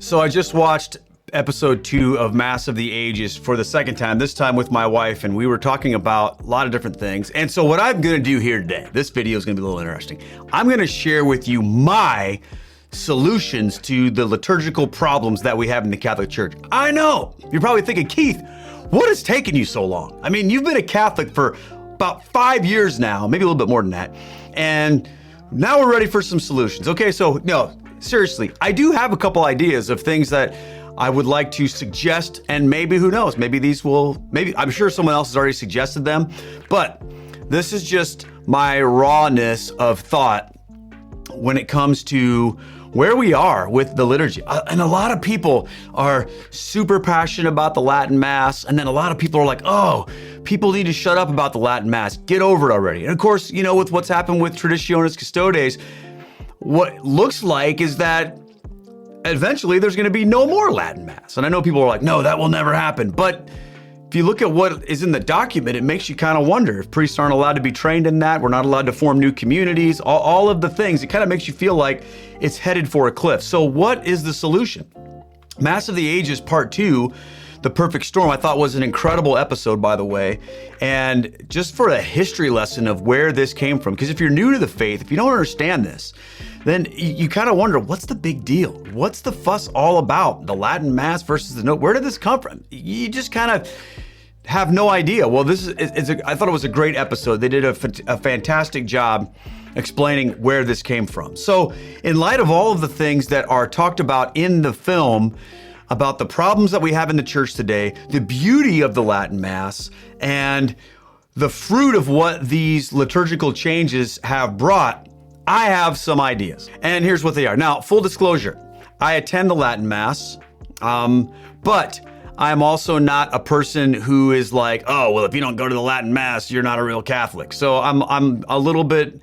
So I just watched episode 2 of Mass of the Ages for the second time, this time with my wife, and we were talking about a lot of different things. And so what I'm gonna do here today, this video is gonna be a little interesting. I'm gonna share with you my solutions to the liturgical problems that we have in the Catholic Church. I know, you're probably thinking, Keith, what has taken you so long? I mean, you've been a Catholic for about 5 years now, maybe a little bit more than that. And now we're ready for some solutions. Okay, so no, seriously, I do have a couple ideas of things that I would like to suggest, and maybe, who knows, maybe these will, maybe, I'm sure someone else has already suggested them, but this is just my rawness of thought when it comes to where we are with the liturgy. And a lot of people are super passionate about the Latin Mass, and then a lot of people are like, oh, people need to shut up about the Latin Mass, get over it already. And of course, you know, with what's happened with Traditionis Custodes, what looks like is that eventually there's gonna be no more Latin Mass. And I know people are like, no, that will never happen. But if you look at what is in the document, it makes you kind of wonder if priests aren't allowed to be trained in that, we're not allowed to form new communities, all of the things, it kind of makes you feel like it's headed for a cliff. So what is the solution? Mass of the Ages Part 2, The Perfect Storm, I thought was an incredible episode, by the way. And just for a history lesson of where this came from, because if you're new to the faith, if you don't understand this, then you kind of wonder, what's the big deal? What's the fuss all about? The Latin Mass versus the where did this come from? You just kind of have no idea. Well, I thought it was a great episode. They did a fantastic job explaining where this came from. So in light of all of the things that are talked about in the film, about the problems that we have in the church today, the beauty of the Latin Mass, and the fruit of what these liturgical changes have brought, I have some ideas. And here's what they are. Now, full disclosure, I attend the Latin Mass, but I'm also not a person who is like, oh, well, if you don't go to the Latin Mass, you're not a real Catholic. So I'm a little bit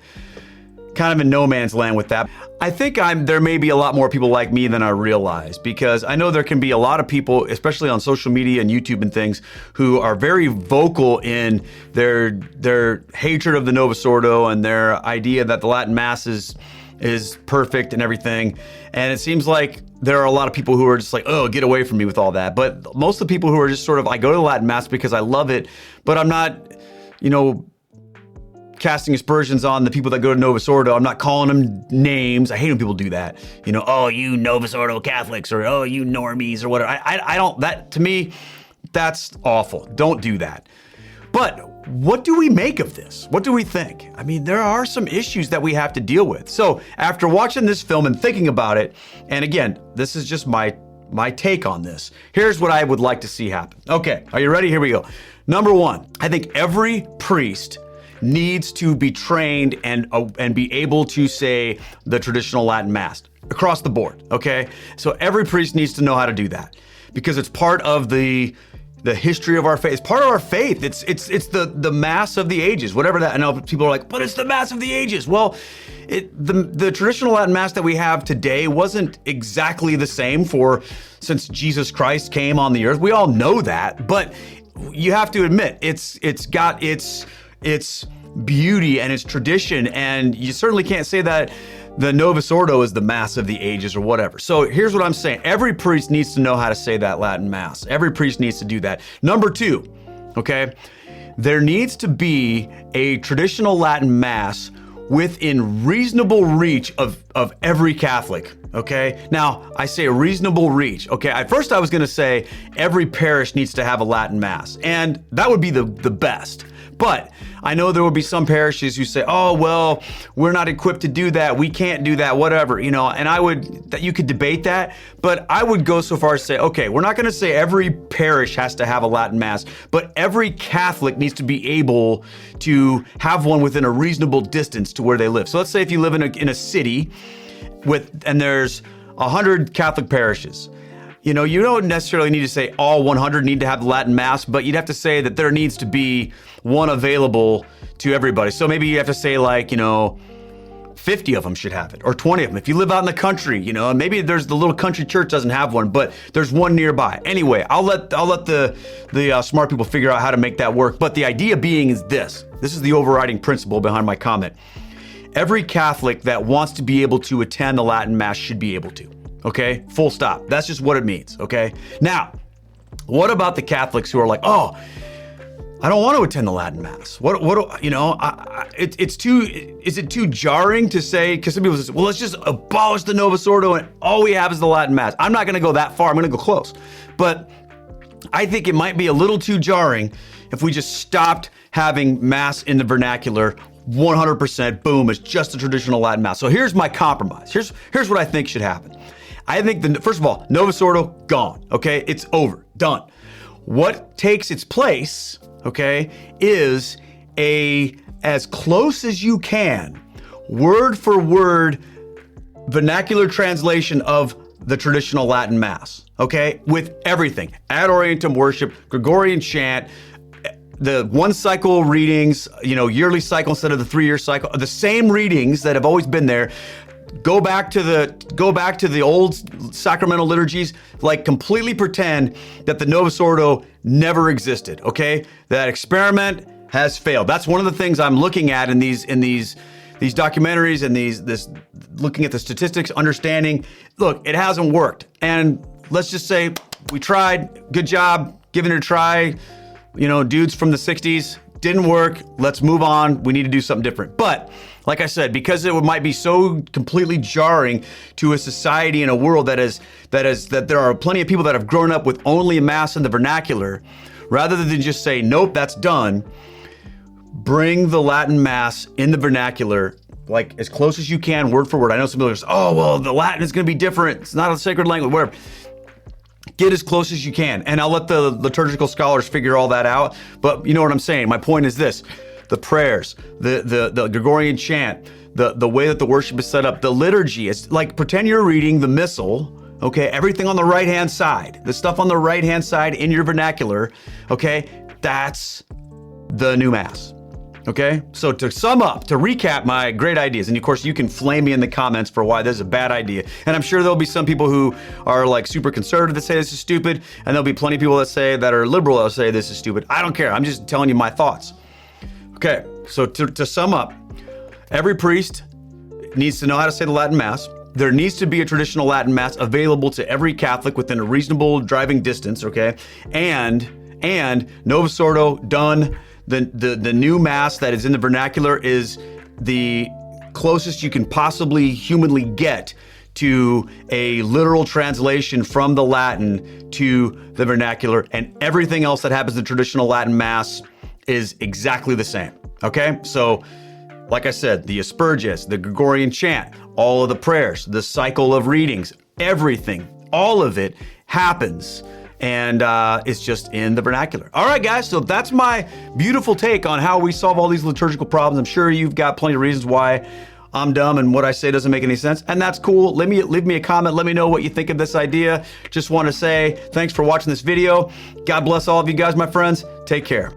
kind of in no man's land with that. I think there may be a lot more people like me than I realize, because I know there can be a lot of people, especially on social media and YouTube and things, who are very vocal in their hatred of the Novus Ordo and their idea that the Latin Mass is perfect and everything. And it seems like there are a lot of people who are just like, oh, get away from me with all that. But most of the people who are just sort of, I go to the Latin Mass because I love it, but I'm not, you know, casting aspersions on the people that go to Novus Ordo. I'm not calling them names. I hate when people do that. You know, oh, you Novus Ordo Catholics, or oh, you normies, or whatever. I don't, that, to me, that's awful. Don't do that. But what do we make of this? What do we think? I mean, there are some issues that we have to deal with. So after watching this film and thinking about it, and again, this is just my take on this, here's what I would like to see happen. Okay, are you ready? Here we go. Number one, I think every priest needs to be trained and be able to say the traditional Latin Mass across the board, okay? So every priest needs to know how to do that, because it's part of the history of our faith. It's part of our faith. It's the Mass of the Ages, whatever that. I know people are like, but it's the Mass of the Ages. Well, the traditional Latin Mass that we have today wasn't exactly the same since Jesus Christ came on the earth. We all know that, but you have to admit, it's got its beauty and its tradition, and you certainly can't say that the Novus Ordo is the Mass of the Ages or whatever. So here's what I'm saying. Every priest needs to know how to say that Latin Mass. Every priest needs to do that. Number two, okay, there needs to be a traditional Latin Mass within reasonable reach of every Catholic, okay? Now, I say a reasonable reach, okay? At first I was gonna say every parish needs to have a Latin Mass, and that would be the best. But I know there will be some parishes who say, oh, well, we're not equipped to do that, we can't do that, whatever, you know, and you could debate that, but I would go so far as to say, okay, we're not gonna say every parish has to have a Latin Mass, but every Catholic needs to be able to have one within a reasonable distance to where they live. So let's say if you live in a city and there's 100 Catholic parishes. You know, you don't necessarily need to say all 100 need to have the Latin Mass, but you'd have to say that there needs to be one available to everybody. So maybe you have to say, like, you know, 50 of them should have it, or 20 of them. If you live out in the country, you know, and maybe there's the little country church doesn't have one, but there's one nearby. Anyway, I'll let the smart people figure out how to make that work. But the idea being is this is the overriding principle behind my comment. Every Catholic that wants to be able to attend the Latin Mass should be able to. okay? Full stop. That's just what it means, okay? Now, what about the Catholics who are like, oh, I don't want to attend the Latin Mass. Is it too jarring to say, because some people say, well, let's just abolish the Novus Ordo and all we have is the Latin Mass. I'm not going to go that far. I'm going to go close. But I think it might be a little too jarring if we just stopped having Mass in the vernacular 100%, boom, it's just the traditional Latin Mass. So here's my compromise. Here's what I think should happen. I think, first of all, Novus Ordo, gone, okay? It's over, done. What takes its place, okay, is as close as you can, word for word, vernacular translation of the traditional Latin Mass, okay? With everything, ad orientem worship, Gregorian chant, the one cycle readings, yearly cycle instead of the 3-year cycle, the same readings that have always been there. Go back to the old sacramental liturgies, like completely pretend that the Novus Ordo never existed, okay? That experiment has failed. That's one of the things I'm looking at in these documentaries and this looking at the statistics, understanding, look, it hasn't worked. And let's just say we tried, good job, giving it a try. Dudes from the 60s, didn't work. Let's move on. We need to do something different. But like I said, because it might be so completely jarring to a society and a world that there are plenty of people that have grown up with only a Mass in the vernacular, rather than just say, nope, that's done, bring the Latin Mass in the vernacular, like as close as you can, word for word. I know some people are just, oh, well, the Latin is going to be different. It's not a sacred language, whatever. Get as close as you can. And I'll let the liturgical scholars figure all that out. But you know what I'm saying? My point is this: the prayers, the Gregorian chant, the way that the worship is set up, the liturgy. It's like, pretend you're reading the missal, okay? Everything on the right-hand side, the stuff on the right-hand side in your vernacular, okay? That's the new Mass. Okay, so to sum up, to recap my great ideas, and of course you can flame me in the comments for why this is a bad idea. And I'm sure there'll be some people who are like super conservative that say this is stupid, and there'll be plenty of people that are liberal that say this is stupid. I don't care, I'm just telling you my thoughts. Okay, so to sum up, every priest needs to know how to say the Latin Mass. There needs to be a traditional Latin Mass available to every Catholic within a reasonable driving distance, okay? And Novus Ordo, done. The new Mass that is in the vernacular is the closest you can possibly humanly get to a literal translation from the Latin to the vernacular, and everything else that happens in traditional Latin Mass is exactly the same, okay? So, like I said, the Asperges, the Gregorian chant, all of the prayers, the cycle of readings, everything, all of it happens, and it's just in the vernacular. All right, guys, so that's my beautiful take on how we solve all these liturgical problems. I'm sure you've got plenty of reasons why I'm dumb and what I say doesn't make any sense, and that's cool. Leave me a comment. Let me know what you think of this idea. Just want to say thanks for watching this video. God bless all of you guys, my friends. Take care.